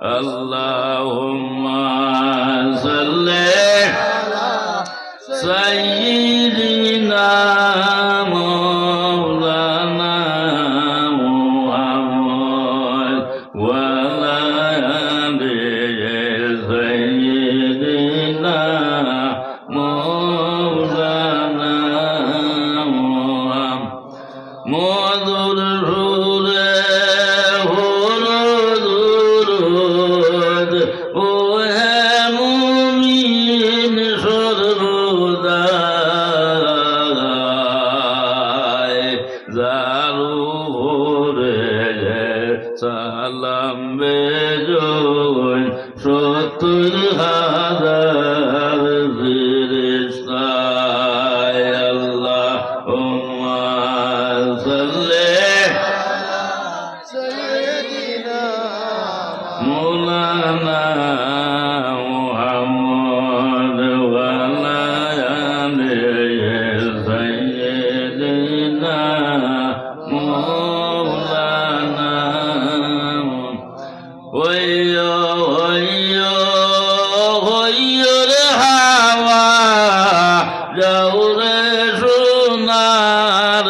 আল্লাহুম্মা সাল্লি আলা সাইয়্যিদিনা মাওলানা মুহাম্মদ ওয়া আলা আলি সাইয়্যিদিনা মাওলানা মুহাম্মদ মধুর সুরে হলো দুরূদ ও হে মুমিন সর্বদাই জারু ভোরে সালাম বেজোয় 70,000 ফেরেশতা আল্লাহুম্মা সাল্লি আলা সাইয়্যিদিনা মাওলানা মুহাম্মদ ওয়া আলা আলি সাইয়্যিদিনা মাওলানা ওয়্যো ওয়্যো ওয়্যো রে হাওয়া যাও রে সোনার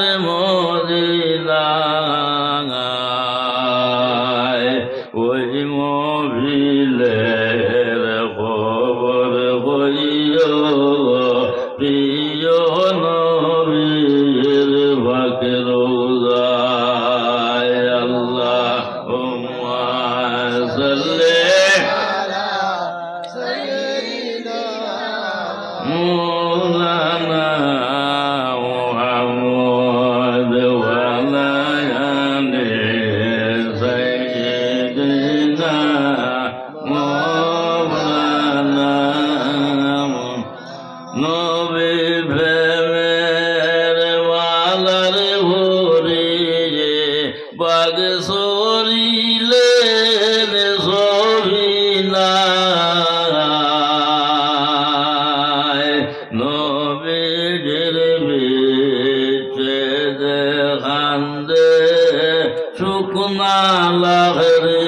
মদিনায় ওই মবিলের খবর হইও প্রিয় নবীর পাকে রওজায় আল্লাহুম্মা সাল্লি আলা সাইয়্যিদিনা মাওলানা মুহাম্মদ ওয়া আলা আলি সাইয়্যিদিনা মাওলানা নবী প্রেমের মালার ভরে বাগ সরিলেন সবিনায় নবীর বিচে দেখান্দে শুকনা লাগরে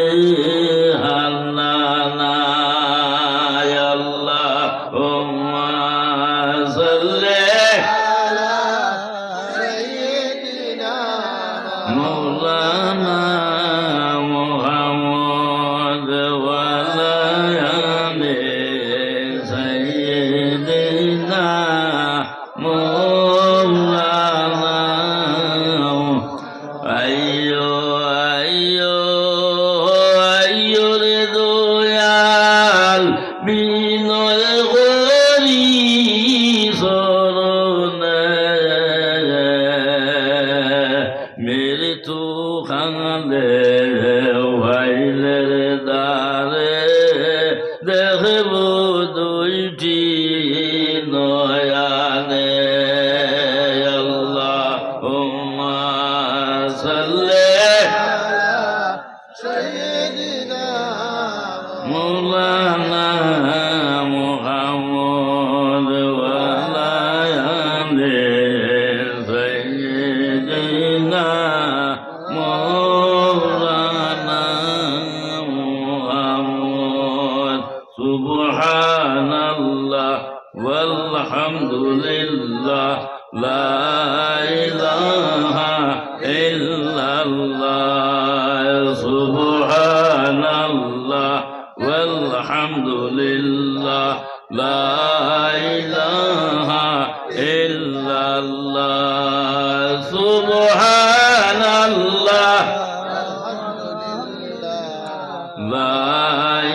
হান্নানায় আল্লাহুম্মা সাল্লি আলা সাইয়্যিদিনা মাওলানা মুহাম্মদ ওয়া আলা আলি সাইয়্যিদিনা মাওলানা আইয়ো আইয়ো আইয়ো রে দয়াল বিনয় করি শরণে মৃত্যু খালে ভাইলের দ্বারে দেখব দুইটি নয়ানে আল্লাহুম্মা সাল্লি আলা সাইয়্যিদিনা মাওলানা মুহাম্মদ ওয়া আলা আলি সাইয়্যিদিনা মাওলানা মুহাম্মদ সুবহানাল্লাহ ওয়ালহামদুলিল্লাহ লা ইলাহা ইল্লাল্লাহ সুবহানাল্লাহ ওয়ালহামদুলিল্লাহ লা ইলাহা ইল্লাল্লাহ সুবহানাল্লাহ লা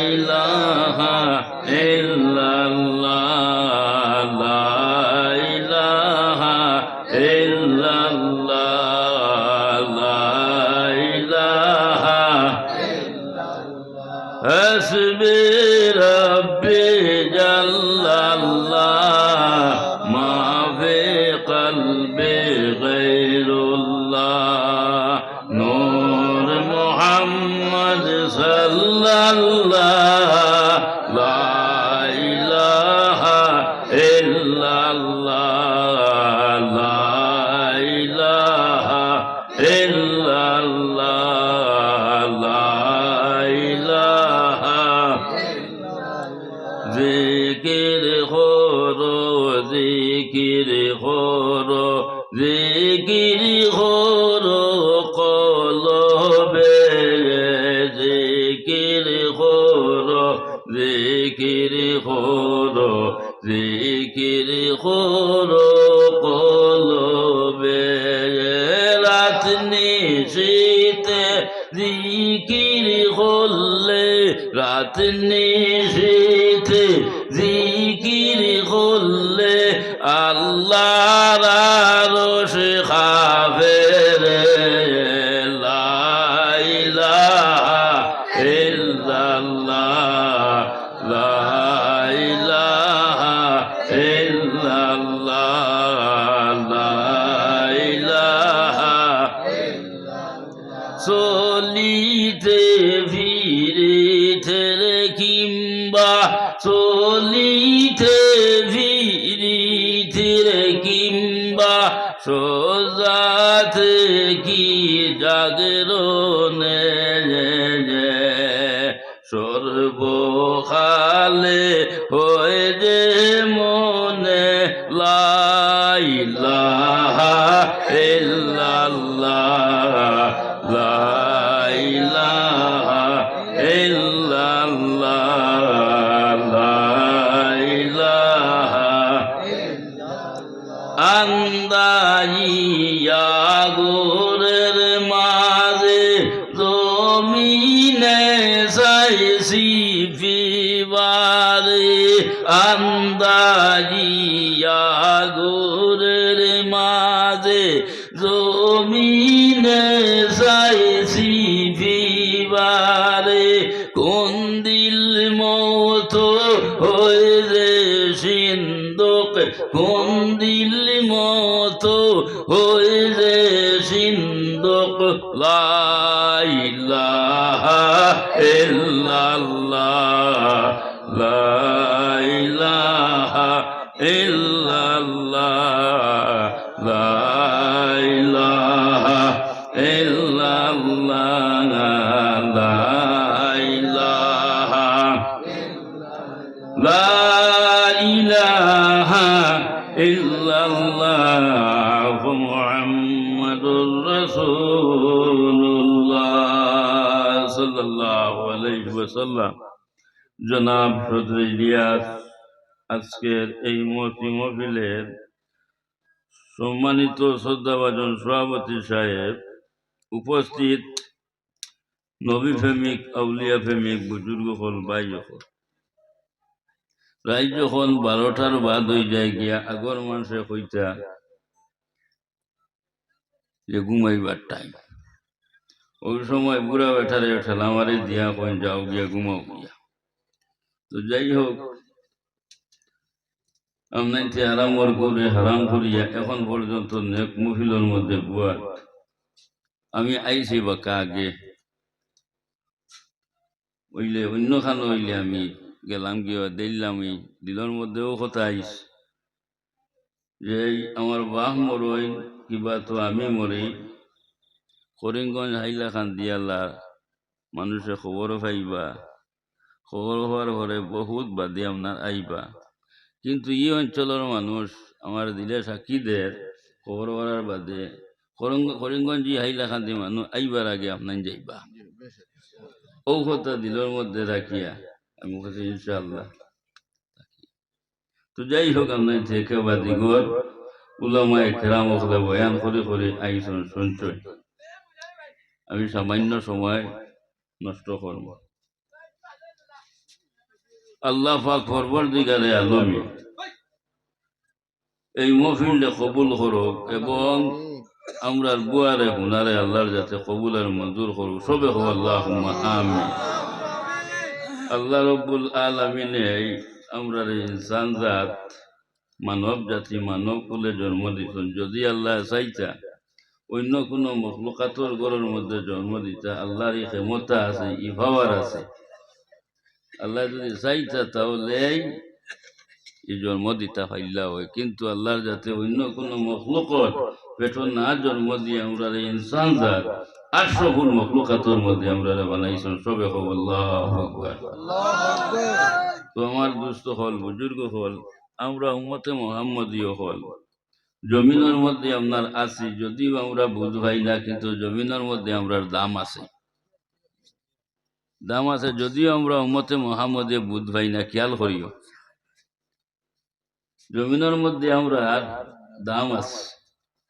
ইলাহা ইল্লাল্লাহ লা ইলাহা ইল্লাল্লাহ লা ইলাহা হাসবি রাব্বি জাল্লাল্লাহ মা ফি কলবি গায়রুল্লাহ নূর মুহাম্মদ সাল্লাল্লাহ লা ইলাহা ইল্লাল্লাহ লা ইলাহা ইল্লাল্লাহ লা ইলাহা জিকির করো কলবে জিকির করো জিকির করো জিকির করো কলবে রাত নিশীতে জিকির করলে রাত নিশীতে জিকির করলে আল্লাহর আরশ কাঁপে রে লা ইলাহা ইল্লাল্লাহ লা ইলাহা ইল্লাল্লাহ লা ইলাহা চলিতে ফিরিতে কিংবা চলিতে ফিরিতে কিংবা সোজাতে কি জাগরণে সর্বকালে হয়ে যে মনে লা ইলাহা ইল্লাল্লাহ লা ইলাহা ইল্লাল্লাহ লা ইলাহা আন্দাইয়া গোরের মাঝে জমিনে চাইছি ফিবারে আন্দাইয়া গোরের মাঝে জমিনে চাইছি ফিবারে কোন দিল মতো হয়ে যে সিন্ধুক কোন দিল মতো হয়ে যে সিন্ধুক লা ইলাহা ইল্লাল্লাহ লা ইলাহা ইল্লাল্লাহ লা ইলাহা ইল্লাল্লাহ লা ইলাহা লা ইলাহা ইল্লাল্লাহ মুহাম্মাদুর রাসূলুল্লাহ সাল্লাল্লাহু আলাইহি ওয়াসাল্লাম। জনাব সদর ইলিয়াস আজকের এই মহফিলের সম্মানিত শ্রদ্ধাভাজন সভাপতি সাহেব, উপস্থিত নবী প্রেমিক আউলিয়া প্রেমিক বুজুর্গ হল ভাই হল, প্রায় যখন 12টার বাদ হয়ে যায় গিয়া আগর মানুষে কইতা যে ঘুমাইবার টাইম, ওই সময় বুড়া বেঠারে ঠেলামারি দিয়া কইন যাও গিয়া ঘুমাও গিয়া। তো যাই হোক, আমনাইতে হারামর করে হারাম করিয়া এখন পর্যন্ত নেক মহিলার মধ্যে বুয়ার আমি আইছি বাকা আগে হইলে অন্যখানে হইলে আমি গেলাম গিয়া দেখলাম এই দিলের মধ্যেও কথা আইস যে আমার বাহ মরই কিবা তো আমি মরি করিমগঞ্জ হাইলাখান দিয়ালা মানুষে খবর পাইবা, খবর হওয়ার পরে বহুত বাদে আপনার আইবা, কিন্তু এই অঞ্চলের মানুষ আমার দিলে সাক্ষী দের খবর হওয়ার বাদে করিমগঞ্জ হাইলাখান দিয়ে মানুষ আইবার আগে আপনার যাইবা। ও কথা দিলের মধ্যে রাখিয়া আমি বলছি ইনশাআল্লাহ। তো যাই হোক, আপনার থেকে বাদিগর উলামায়ে কেরাম ওখানে বয়ান করে করে আইসন সঞ্চয়, আমি সামান্য সময় নষ্ট করব। আল্লাহ পাক পরবর্তীকারে আলমী এই মহফিলটা কবুল করুক এবং আমরা বুয়ারে হুনারে আল্লাহর যাতে কবুল আর মঞ্জুর করুক, সবে হোক আল্লাহুম্মা আমিন। আল্লাহ রব্বুল আলামিনে আমরা ইনসান জাত মানব জাতি মানব কুলে জন্ম দিতেন, যদি আল্লাহ চাইতা অন্য কোনো মখলুকাতর ঘরের মধ্যে জন্ম দিতা আল্লাহর এই ক্ষমতা আছে, ই পাওয়ার আছে। আল্লাহ যদি চাইতা তাহলে এই জন্ম দিতা পাইলা হয়, কিন্তু আল্লাহর যাতে অন্য কোনো মখলুকত পেটন না জন্ম দিয়ে আমরা ইনসান জাত 800 গুণ মখলুকাতর মধ্যে আমরা বানাইছেন, সবে হোক আল্লাহু আকবার। তো আমার দুস্থ হল বুজুর্গ হল আমরা উম্মতে মুহাম্মদীয় হল, জমিনের মধ্যে আপনার আছি, যদিও আমরা বুঝ ভাই না, কিন্তু জমিনের মধ্যে আমরার দাম আছে, দাম আছে, যদিও আমরা উম্মতে মুহাম্মদে বুঝ ভাই না। খেয়াল করিও, জমিনের মধ্যে আমরা দাম আছে।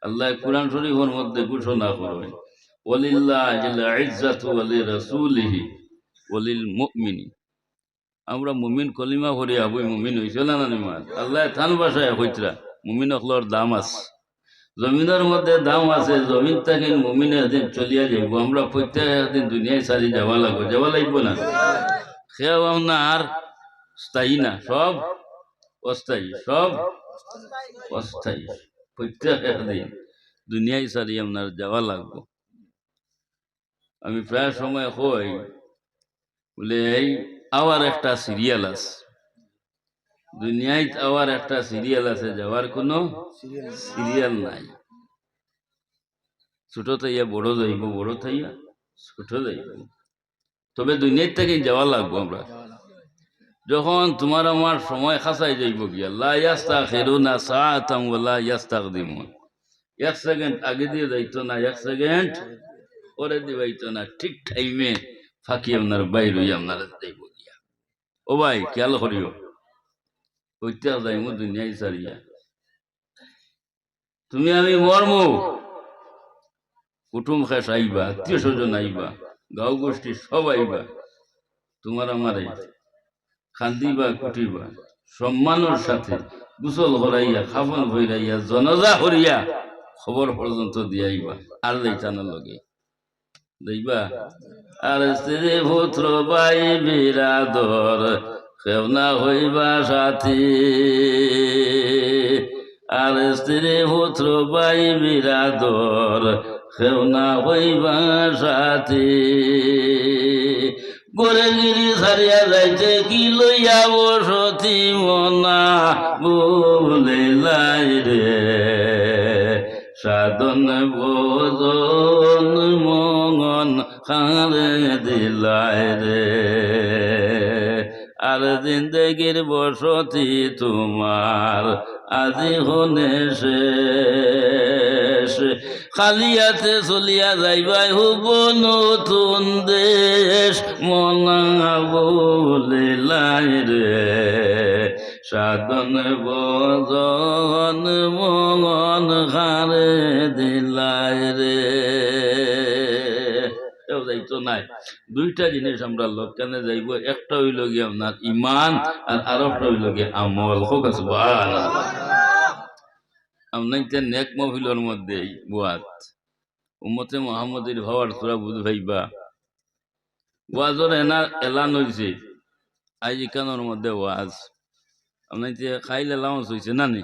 আল্লাহ কুরআন শরীফের মধ্যে ঘোষণা করবেন, ওয়ালিল্লাহিল ইজ্জাতু ওয়ালিরাসূলিহি ওয়ালিলমুমিনিন। আমরা মুমিন কলিমা পড়ি আবুই মুমিন হইছে না নিমান। আল্লাহ থান ভাষায় কইতরা মুমিন হকলর দাম আছে, জমিনের মধ্যে দাম আছে। জমিন থেকে মুমিনে একদিন চলিয়া যাইব, আমরা প্রত্যেক একদিন দুনিয়ায় সারি যাওয়া লাগবো, যাওয়া লাগব না? খেয়াও না আর স্থায়ী না, সব অস্থায়ী, সব অস্থায়ী। প্রত্যেক একদিন দুনিয়ায় সারি আপনার যাওয়া লাগবো। আমি প্রায় সময় কই বলে এই আবার একটা সিরিয়াল আছে, দুনিয়ায় আবার একটা সিরিয়াল আছে, যাওয়ার কোনো সিরিয়াল নাই। ছোট থাইয়া বড় যাইব, বড় থাইয়া ছোট যাইব, তবে দুনিয়ার থেকে যাওয়া লাগবো আমরা। যখন তোমার আমার সময় খাসাই যাইব গিয়া, লা ইস্তাখিরুনা সাআতান ওয়া লা ইস্তাকদিমুন, এক সেকেন্ড আগে দিয়ে যাইতো না, এক সেকেন্ড পরে দিবাইতো না, ঠিক টাইমে ফাঁকি আপনার বাইর হইয়া আপনার যাইব গিয়া। ও ভাই খেয়াল করিও, কইতে যাইব দুনিয়ায় সারিয়া, তুমি আমি মরমু, কুটুম খাস আইবা, আত্মীয় স্বজন আইবা, গাঁও গোষ্ঠী সব আইবা, তোমার আমারে খান্দিবা কুটিবা, সম্মানের সাথে গুসল হরাইয়া খাফন ভইরাইয়া জনজা হরিয়া খবর পর্যন্ত দিয়াইবা। আর যাইতানোর লগে দেখবা, আর স্ত্রী পুত্র ভাই বিরাদর কেউ না হইবা সাথী, আর স্ত্রী পুত্র ভাই বিরাদর কেউ না হইবা সাথী। গরে গিরি সারিয়া যাইতে কি লইয়া বসতি মনা বলে লাই রে, সাধন বোজন মন খারে দিলায় রে, আর জিন্দগির বসতি তোমার আজি হনে শেষ, খালিয়াতে চলিয়া যাইবাই হুব নতুন দেশ, মনা বলে লাই রে, সাধন বজন মন খারে দিলাই রে। যাইতো নাই, দুইটা জিনিস আমরা লোকখানে যাইব, একটা হইল গিয়ে আপনার ইমান, আর আরেকটা হইল গিয়ে আমল। হোক সুবহানাল্লাহ। আপনার নেক মহফিলের মধ্যে বুয়াত উম্মতে মুহাম্মদের ভাবার তোরা বুঝ ভাইবা, ওয়াজর এলান হয়েছে, আজ ইকানোর মধ্যে ওয়াজ আপনার খাইলে লাউন্স হয়েছে না নি,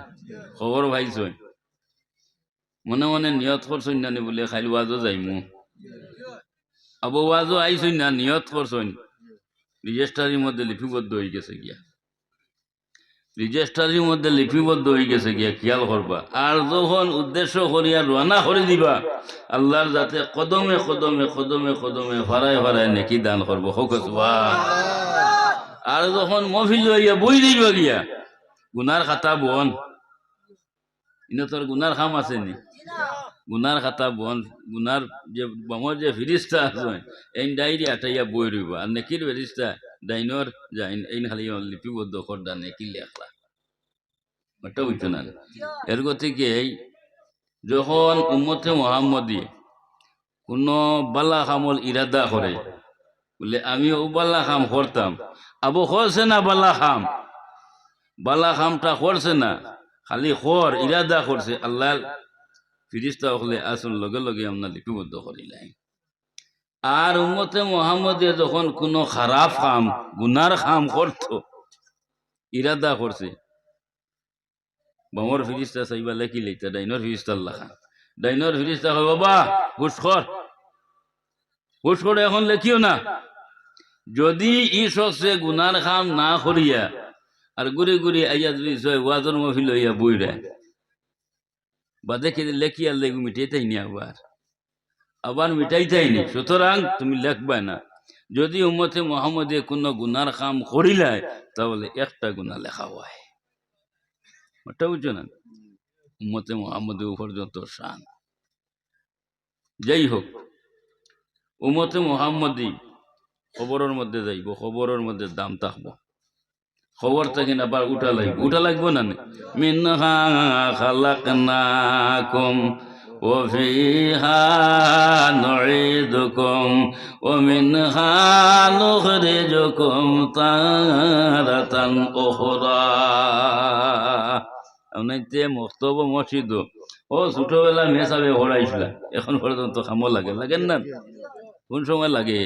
খবর ভাইছ, মনে মনে নিয়ত করছেন না নি বলে খাইল ওয়াজও যাইমু, আবু ওয়াজও আইসই না, নিয়ত করছেন, রেজিস্ট্রারির মধ্যে লিপিবদ্ধ হয়ে গেছে গিয়া, রেজিস্ট্রারির মধ্যে লিপিবদ্ধ হয়ে গেছে গিয়া, খেয়াল করবা। আর যখন উদ্দেশ্য করিয়া রানা করে দিবা, আল্লাহর যাতে কদমে কদমে কদমে কদমে ফারায় ফারায় নেকি দান করবো। হোক আর যখন মফিল হইয়া বই দিবা গিয়া, গুনার খাতা বন, ইনে তোর গুনার খাম আছে নি, গুনার খাতা বন, গুনার যে বমর যে ফিরিস্তা আছে এই ডায়েরি আটাইয়া বই রইব, আর নেকির ফিরিস্তা ডাইনর যাইন এই খালি লিপিবদ্ধ করদা নেকি লেখলা, ওটা বুঝছো না। এর গতিকে যখন উম্মতে মুহাম্মদী কোন বালা খামল ইরাদা করে, বলে আমি ও বালা খাম করতাম, আবু করছে না বালা খাম, বালা খামটা করছে না, খালি খর ইরাদা করছে, আল্লাহ ফিরিস্তা হলে আসল লগে লগে আমরা লিপিবদ্ধ করিলাই। আর উম্মতে মুহাম্মদে যখন কোনো খারাপ কাম গুনার কাম করত, ইরাদা করছে, বমর ফিরিস্তা চাইবা লেখি লইতা, ডাইনর ফিরিস্তা লেখা, ডাইনর ফিরিস্তা কয় বাবা হুশ কর এখন লেখিও না, যদি ই শখসে গুনার কাম না করিয়া আর ঘুরে ঘুরে আইয়া যদি ওয়াজর মহফিল হইয়া বইরা বা দেখে লেখিয়া লেগু মিটাইতাই নি, আবার মিটাইতাই নি, সুতরাং তুমি লেখবা না। যদি উম্মতে মুহাম্মদে কোনো গুনার কাম করিলাই, তাহলে একটা গুনাহ লেখা হয়, ওটা বুঝছো না। উম্মতে মুহাম্মদের উপর যত শান। যাই হোক, উম্মতে মুহাম্মদি খবরের মধ্যে যাইব, খবরের মধ্যে দাম থাকবো। খবর থাকেন আবার উঠা লাগবো না। মিনহা খালাকনাকুম ওয়া ফিহা নুঈদুকুম ওয়া মিনহা নুখরিজুকুম তারাতান উখরা। অনেকতে মক্তব মসজিদ ও ছোটবেলা মেসাবে পড়াইছিল, এখন পর্যন্ত খামো লাগেন না? কোন সময় লাগে?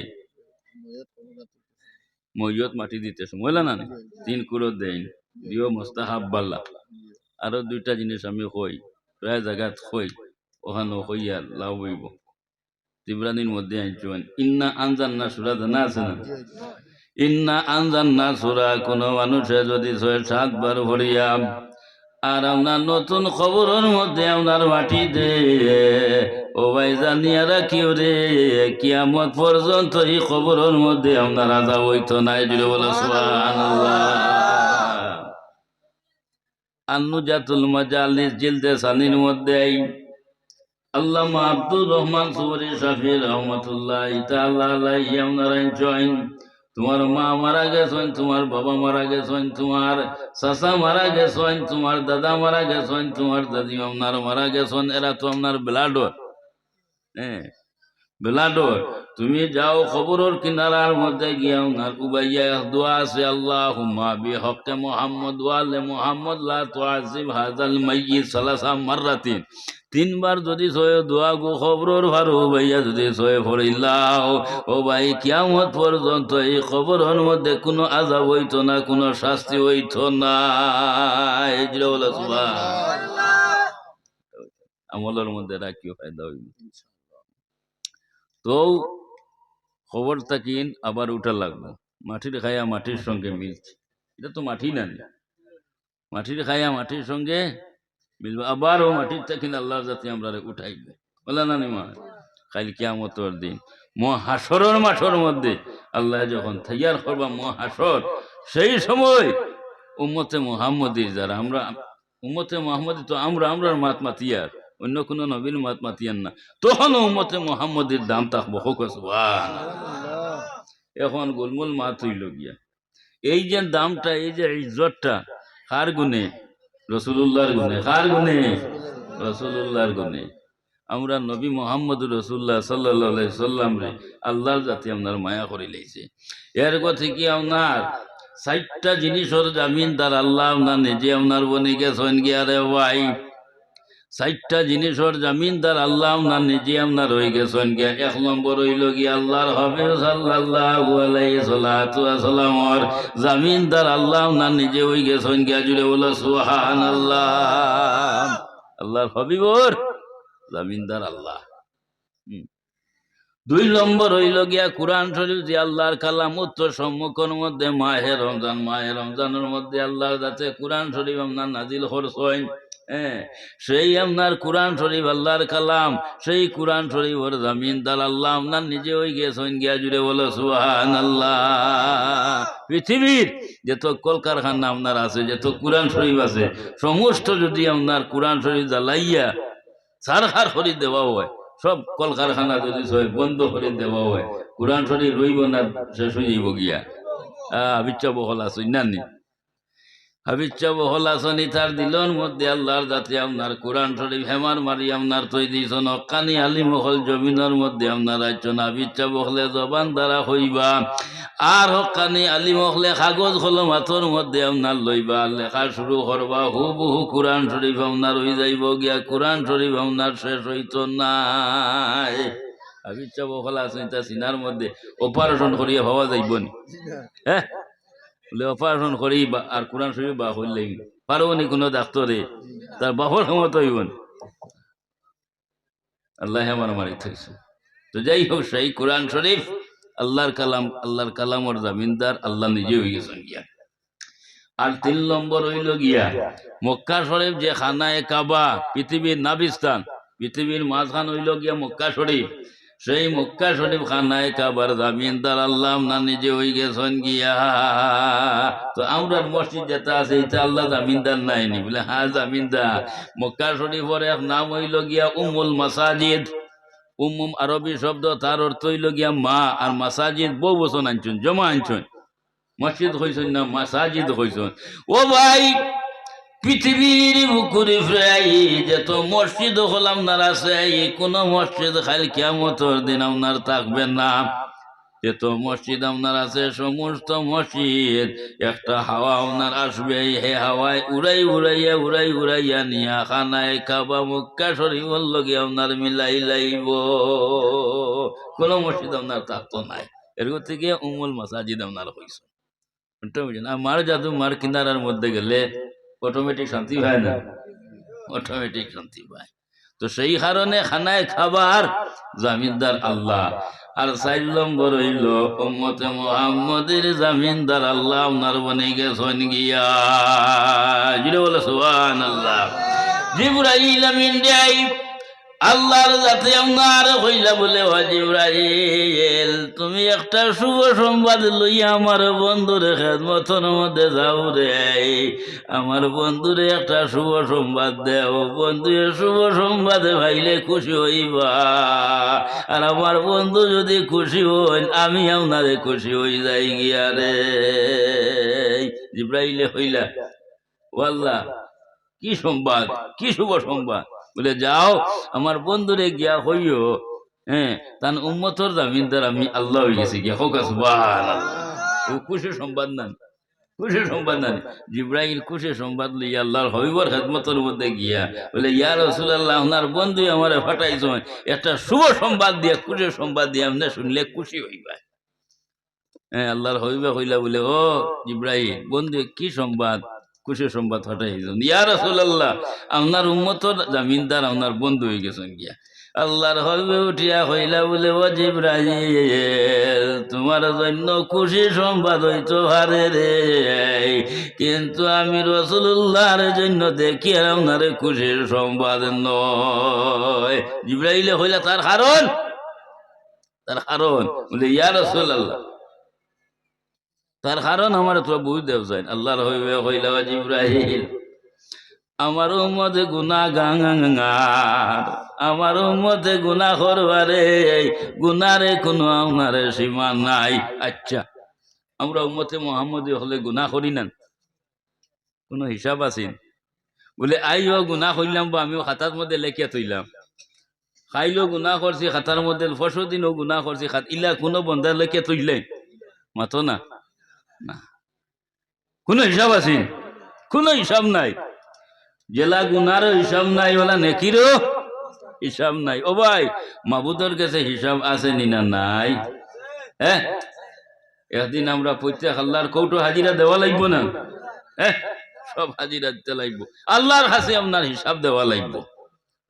মইয়ত মাটি দিতে সময় না, 3 কুড়ো দেন দিও মোস্তাহাব বাল্লা। আরো 2টা জিনিস আমি কই, প্রায় জায়গাত কই, ওখানে কইয়া লাভ হইব। তিবরানির মধ্যে আইছেন ইন্না আনজান্না সূরা জানা আছে না? ইন্না আনজান্না সূরা কোন মানুষে যদি 6-7 বার পড়িয়া আর আপনার নতুন খবরের মধ্যে আপনার মাটি দে, ও ভাই জানিয়া রাখিও রে, কিয়ামত পর্যন্ত এই খবরের মধ্যে আপনার আযাব হইতো না। জুড়ে বলো সুবহানাল্লাহ। আন-নুজাতুল মাজালিস জিলদে সানির মধ্যে আল্লামা আব্দুর রহমান সুবরি শাফি রহমাতুল্লাহি তাআলা আলাইহি আপনারা জয়েন। তোমার মা মারা গেছেন, তোমার বাবা মারা গেছেন, তোমার চাচা মারা গেছেন, তোমার দাদা মারা গেছেন, তোমার দাদি আপনার মারা গেছেন, এরা তো আপনার ব্লাডর। হ্যাঁ, ব্লাডর। তুমি যাও খবরের কিনারার মধ্যে গিয়া ওনার উবাইয়া দোয়া আছে, আল্লাহুম্মা বিহক্কে মুহাম্মদ ওয়া আলি মুহাম্মদ লা তুআযিব হাযাল মাইয়িত সালাসা মাররাতিন। 3 বার যদি সয়ে দোয়া গো খবরের ভার উবাইয়া যদি সয়ে পড়িলাও, ও ভাই কিয়ামত পর্যন্ত এই খবরের মধ্যে কোনো আযাব হইতো না, কোনো শাস্তি হইতো না। এই যে বলা সুবহানাল্লাহ। আমলের মধ্যে রাখিও, ফায়দা হইব। তো খবর থাকিন আবার উঠা লাগবো। মাটির খায়া মাটির সঙ্গে মিলছে, এটা তো মাটি না, মাটির খায়া মাটির সঙ্গে মিলবে। আবারও মাটির থাকিন আল্লাহর জাতি আমরা উঠাইবে, বলে না নিমা। কাল কিয়ামতের দিন মহাশরের মাঠের মধ্যে আল্লাহ যখন তৈয়ার করবা মহাশর, সেই সময় উম্মতে মুহাম্মদীর যারা আমরা উম্মতে মুহাম্মদী, তো আমরার মাত মাতিয়ার, অন্য কোনো নবীর মাত মাতিয়ান না, তখন উম্মতে মুহাম্মদীর দাম থাকবো। হোক সুবহানাল্লাহ। এখন গোলমুল মাত হইল গিয়া এই যে দামটা, এই যে ইজ্জতটা কার গুণে? রাসূলুল্লাহর গুণে। কার গুণে? রাসূলুল্লাহর গুণে। আমরা নবী মুহাম্মদ রাসূলুল্লাহ সাল্লাল্লাহু আলাইহি সাল্লাম রে আল্লাহর জাতি আপনার মায়া করে লইছে। এর কথা কি আপনার 4টা জিনিসের জামিনদার আল্লাহ আপনার নিজে আপনার বনি গেছেন গিয়া রে ভাই। 4টা জিনিসের জামিনদার আল্লাহ আপনার নিজে আপনার হয়ে গেছেন গিয়া। 1 নম্বর হইল গিয়া আল্লাহর হাবিব সাল্লাল্লাহু আলাইহি সাল্লাতু ওয়াসাল্লামর জামিনদার আল্লাহ আপনার নিজে হয়ে গেছেন গিয়া। জুড়ে বলো সুবহানাল্লাহ। আল্লাহর হাবিবর জামিনদার আল্লাহ। 2 নম্বর হইল গিয়া কুরআন শরীফ যে আল্লাহর কালাম, উত্তর সম্মুখের মধ্যে মাহে রমজান, মাহে রমজানের মধ্যে আল্লাহর যাতে কুরআন শরীফ আপনার নাজিল করছেন। হ্যাঁ, সেই আপনার কুরআন শরীফ আল্লাহর কালাম, সেই কুরআন শরীফের জামিনদার আল্লাহ আপনার নিজে হয়ে গেছেন গিয়া। জুড়ে বলো সুবহানাল্লাহ। পৃথিবীর যত কলকারখানা আপনার আছে, যত কুরআন শরীফ আছে, সমস্ত যদি আপনার কুরআন শরীফ জ্বালাইয়া সারখার করে দেওয়া হয়, সব কলকারখানা যদি বন্ধ করে দেওয়া হয়, কুরআন শরীফ রইব না, শেষ হয়ে যাইব গিয়া। হাবিচ্ছা বহল আছে নানি, হাবিচ্ছা বহল আসনি তার দিলর মধ্যে আল্লাহর জাতি আপনার কুরআন শরীফ হেমার মারি আপনার তৈ দিয়েছেন। হক্কানি আলী মহল জমিনের মধ্যে আপনার আইছেন। হাবিচ্ছা বহলে জবান দ্বারা হইবা, আর হক্কানি আলী মহলে কাগজ কলম হাতর মধ্যে আপনার লইবা, লেখা শুরু করবা। হুবহু কুরআন শরীফ আপনার হয়ে যাইব গিয়া। কুরআন শরীফ আপনার শেষ হইত নাই। হাবিচ্ছা বহল আছে তা সিনার মধ্যে অপারেশন করিয়া ভাবা যাইব নি? হ্যাঁ, বলে অপারেশন করি আর কোরআন শরীফ বা হইলে পারবো নি কোনো ডাক্তারে? তার বাপর ক্ষমত হইব না। আল্লাহ আমার মারি থাকছে। তো যাই হোক, সেই কোরআন শরীফ আল্লাহর কালাম, আল্লাহর কালামর জামিনদার আল্লাহ নিজে হয়ে গেছেন গিয়া। আর 3 নম্বর হইল গিয়া মক্কা শরীফ যে খানায়ে কাবা, পৃথিবীর নাবিস্তান, পৃথিবীর মাঝখান হইল গিয়া মক্কা শরীফ। সেই মক্কা শরীফ খানায় কাবার জামিনদার আল্লাহ না নিজে হয়ে গেছেন গিয়া। তো আমরা মসজিদ যেটা আছে এটা আল্লাহ জামিনদার নাইনি বলে হ্যাঁ জামিনদার। মক্কা শরীফের এক নাম হইল গিয়া উম্মুল মাসাজিদ। উম্মুম আরবি শব্দ, তার অর্থ হইল গিয়া মা, আর মাসাজিদ বহু বছর আনছেন, জমা আনছেন। মসজিদ হয়েছেন না মাসাজিদ হয়েছেন। ও ভাই, পৃথিবীর বুকুরে প্রায় যত মসজিদ হলাম না আছে, কোন মসজিদ খালি কিয়ামতের দিন আপনার থাকবে না। যত মসজিদ আপনার আছে সমস্ত মসজিদ একটা হাওয়া আপনার আসবে, হে হাওয়ায় উড়াইয়া নিয়া খানায় কাবা মক্কা শরীফের লগে আপনার মিলাই লাইব। কোন মসজিদ আপনার থাকতো নাই। এর থেকে উমুল মাসাজিদ আপনার হয়েছে। আমার জাদু মার কিনারার মধ্যে গেলে অটোমেটিক শান্তি হয় না, অটোমেটিক শান্তি পায়। তো সেই কারণে খানায় খাবার জামিনদার আল্লাহ। আর ৪ নম্বর হইল উম্মতে মুহাম্মদের জামিনদার আল্লাহ আপনার বনে গেছেন গিয়া। জিরে বলে সুবহানাল্লাহ। জিবরাইল আমিন দেই আল্লাহর জাতে আমার কইলা বলে, ও জিবরাইল তুমি একটা শুভ সংবাদ লইয়া আমার বন্ধুরে খেদমতের মধ্যে যাও রে। আমার বন্ধুরে একটা শুভ সংবাদ দেও। বন্ধু শুভ সংবাদে ভাইলে খুশি হইবা, আর আমার বন্ধু যদি খুশি হই আমি আপনারে খুশি হই যাই গিয়া রে। জিবরাইলে হইলা ও আল্লাহ কি সংবাদ, কি শুভ সংবাদ? বলে যাও আমার বন্ধুরে গিয়া হইও, হ্যাঁ তার উম্মতর জামিনদার আমি আল্লাহ হয়ে গেছি গিয়া। হোক সুবহানাল্লাহ। ও খুশি সংবাদ না, খুশি সংবাদ না। জিবরাইল খুশি সংবাদ লইয়া আল্লাহর হবিবর খেদমতের মধ্যে গিয়া বলে, ইয়া রাসূলুল্লাহ আপনার বন্ধু আমারে ফাটাইছ, একটা শুভ সংবাদ দিয়া, খুশি সংবাদ দিয়া আপনি শুনলে খুশি হইবা। হ্যাঁ আল্লাহর হবিবা হইলা বলে, ও জিবরাইল বন্ধু কি সংবাদ? খুশি সংবাদ ফাটাইছেন। ইয়া রাসূলুল্লাহ আপনার উম্মতর জামিনদার আপনার বন্ধু হয়ে গেছেন গিয়া। আল্লাহর হবিবে উঠিয়া হইলা বলে, ও জিবরাইল তোমার জন্য খুশি সংবাদ হইতো হারে রে, কিন্তু আমি রাসূলুল্লাহর জন্য দেখি আর আপনারে খুশির সংবাদ নয়। জিবরাইলে হইলা তার কারণ, তার কারণ বলে, ইয়া রাসূলুল্লাহ তার কারণ আমার তো বুঝতে চাই। আল্লাহর হইলা জিবরাইল আমার উম্মতে গুনাহগার, আমার উম্মতে গুনাহ করবারে, গুনারে কোনো আপনারে সীমা নাই। আচ্ছা আমরা উম্মতে মুহাম্মদী হলে গুনাহ করি না, কোনো হিসাব আছে? বলে আইও গুনাহ করলাম বা আমিও খাতার মধ্যে লেখিয়া থইলাম, খাইলেও গুনাহ করছি খাতার মধ্যে, ৫০ দিনও গুনাহ করছি ইলা কোনো বন্ধার লেখিয়া থইলে মাতো না, না কোনো হিসাব আছে? কোনো হিসাব নাই। জেলা গুনারও হিসাব নাই, ওলা নেকিরও হিসাব নাই। ও ভাই মাবুদের কাছে হিসাব আছে নিনা নাই? হ্যাঁ একদিন আমরা প্রত্যেক আল্লাহর কৌটো হাজিরা দেওয়া লাগবো না? হ্যাঁ সব হাজিরা দিতে লাগবো, আল্লাহর কাছে আপনার হিসাব দেওয়া লাগবো।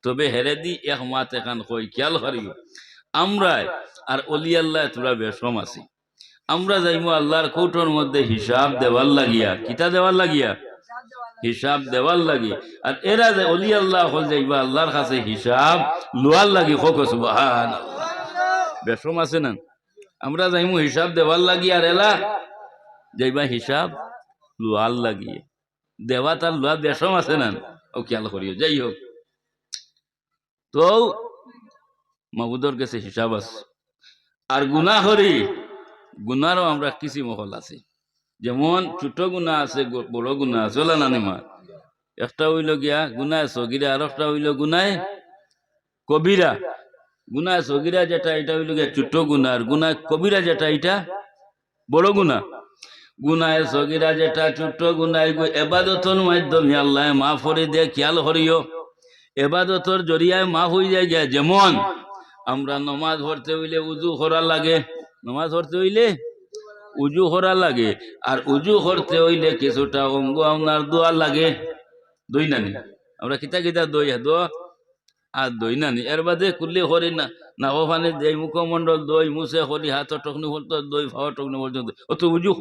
তবে হেরে দি এক মাত এখান কই খেয়াল করিও, আমরা আর অলি আল্লাহ তোরা বেশম আছি। আমরা যাইমু আল্লাহর কৌটোর মধ্যে হিসাব দেওয়ার লাগিয়া, কিতা দেওয়ার লাগিয়া? হিসাব দেওয়ার লাগি। আর এরা যে অলি আল্লাহ হল যাইবা আল্লাহর কাছে হিসাব লোয়ার লাগি। হোক সুবহানাল্লাহ। বেশম আছে না? আমরা যাইমু হিসাব দেওয়ার লাগি, আর এলা যাইবা হিসাব লোয়ার লাগি। দেওয়া তার লোয়া বেশম আছে না? ও খেয়াল করিও। যাই হোক, তো মাবুদর কাছে হিসাব আছে। আর গুনাহ করি, গুনারও আমরা কিছু মহল আছে। যেমন ছোট গুনাহ আছে, বড় গুনাহ আছে, ওলা নানি মা। একটা হইল গিয়া গুনাহ সগীরা, আর একটা হইল গুনাহ কবিরা। গুনাহ সগীরা যেটা এটা হইল গিয়া ছোট গুনাহ, আর গুনাহ কবিরা যেটা এটা বড় গুনাহ। গুনাহ সগীরা যেটা ছোট গুনাহ, ইবাদতের মাধ্যমে আল্লাহ মাফ করে দেয়। খেয়াল করিও, ইবাদতের জরিয়ায় মাফ হয়ে যায় গিয়া। যেমন আমরা নমাজ পড়তে হইলে উজু করা লাগে, নমাজ পড়তে হইলে উজু করা লাগে। আর উজু করতে হইলে কিছুটা অঙ্গ আপনার দোয়া লাগে, দই নানি। আমরা কিতা কিতা দই দোয়া আর দই নানি। এর বাদে কুল্লি করি না, না ওখানে যে মুখমণ্ডল দই মুছে করি, হাত টকনি বলতো দই, ফাওয়া টকনি পর্যন্ত, অত উজু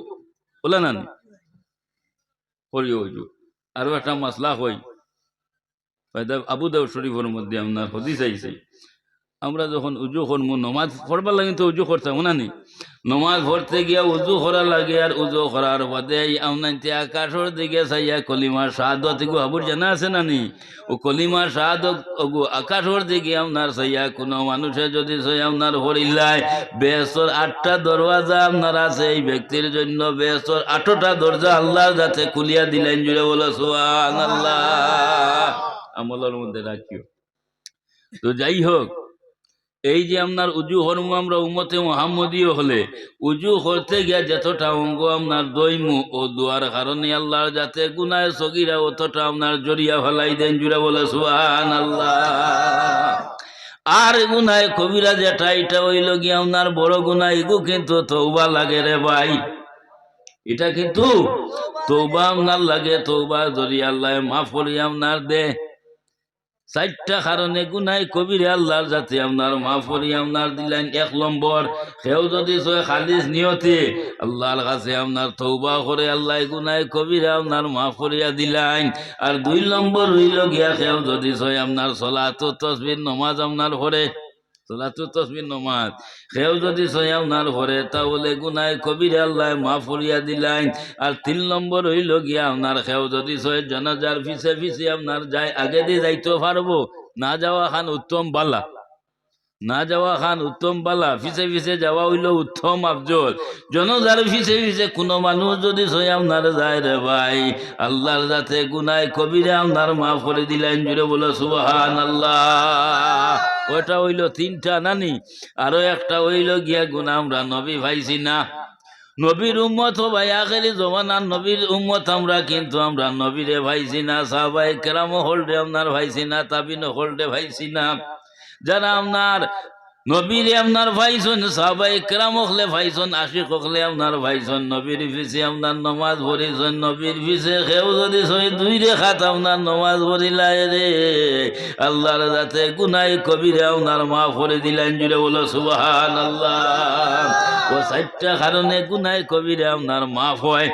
বলে নানি করি উজু। আরো একটা মাসলা হই, আবু দাউদ শরীফের মধ্যে আপনার হদিস আইছে, আমরা যখন উজু করবো নমাজ পড়বার লাগে তো উজু করতাম না নি নমাজ পড়তে গিয়া উজু করা লাগে আর উজু করার বাদে আমনাইতে আকাশের দিকে চাইয়া কলিমা শাহাদত গো হাবুর জানা আছে না নি ও কলিমা শাহাদত গো আকাশের দিকে আপনার চাইয়া কোনো মানুষে যদি চাই আপনার হরিল্লায় বেহসর 8টা দরওয়াজা আপনার আছে এই ব্যক্তির জন্য বেহসর 8টা দরজা আল্লাহ যাতে খুলিয়া দিলেন জুড়ে বলো সুবহানাল্লাহ আমলের মধ্যে রাখিও। তো যাই হোক এই যে আপনার উজু হরমু আমরা উম্মতে মুহাম্মদীয় হলে উজু করতে গিয়া যতটা অঙ্গ আপনার দইমু ও দোয়ার কারণে আল্লাহর যাতে গুনায় সগীরা অতটা আপনার জড়িয়া ফেলাই দেন জুড়ে বলে সুবহানাল্লাহ। আর গুনায় কবিরা যেটা এটা হইল গিয়া আপনার বড় গুনাহ এগু কিন্তু তওবা লাগে রে ভাই, এটা কিন্তু তওবা আপনার লাগে, তওবা জড়িয়ে আল্লাহ মাফ করিয়া আপনার দে। 4টা কারণে গুনাই কবিরে আল্লাহর যাতে আপনার মাফ করি আপনার দিলেন। 1 নম্বর কেউ যদি খালিস নিয়তে আল্লাহর কাছে আপনার তওবা করে আল্লাহ গুনাই কবিরে আপনার মাফ করিয়া দিলেন। আর 2 নম্বর হইল গিয়া কেউ যদি আপনার সলাত ও তাসবিহ নামাজ আপনার পড়ে, সলাত ও তাসবিহ নামাজ কেউ যদি আপনার পড়ে তাহলে গুনাই কবিরে আল্লাহ মাফ করিয়া দিলেন। আর 3 নম্বর হইল গিয়া আপনার কেউ যদি জানাজার পিছে পিছে আপনার যায় আগে দিয়ে যাইতে পারবো, না যাওয়া খান উত্তম বালা, না যাওয়া খান উত্তম বালা, পিছে পিছে যাওয়া হইল উত্তম আফজল। জনজার পিছে পিছে কোনো মানুষ যদি আপনার যায় রে ভাই আল্লাহর যাতে গুনাই কবিরে আপনার মাফ করে দিলেন জুড়ে বলো সুবহানাল্লাহ। ওটা হইল 3টা নানি। আরো একটা হইল গিয়া গুনাহ আমরা নবী ভাইছি না, নবীর উম্মত ভাই আখেরি জমানার নবীর উম্মত আমরা, কিন্তু আমরা নবীরে ভাইছি না, সাহাবায়ে কেরাম হলডে আপনার ভাইছি না, তাবিন হলডে ভাইছি না। যারা আপনার নবীরে আপনার ভাইছন সাহাবায়ে কেরাম হলে ভাইছন, আশিক হলে আপনার ভাইছন, নবীর পিছে আপনার নমাজ পড়িছন, নবীর পিছে কেউ যদি 2 রেখাত আপনার নমাজ পড়িলাই রে আল্লাহর যাতে গুনাই কবিরে আপনার মাফ করে দিলেন জুড়ে বলো সুবহানাল্লাহ। ও 4টা কারণে গুনাই কবিরে আপনার মাফ হয়।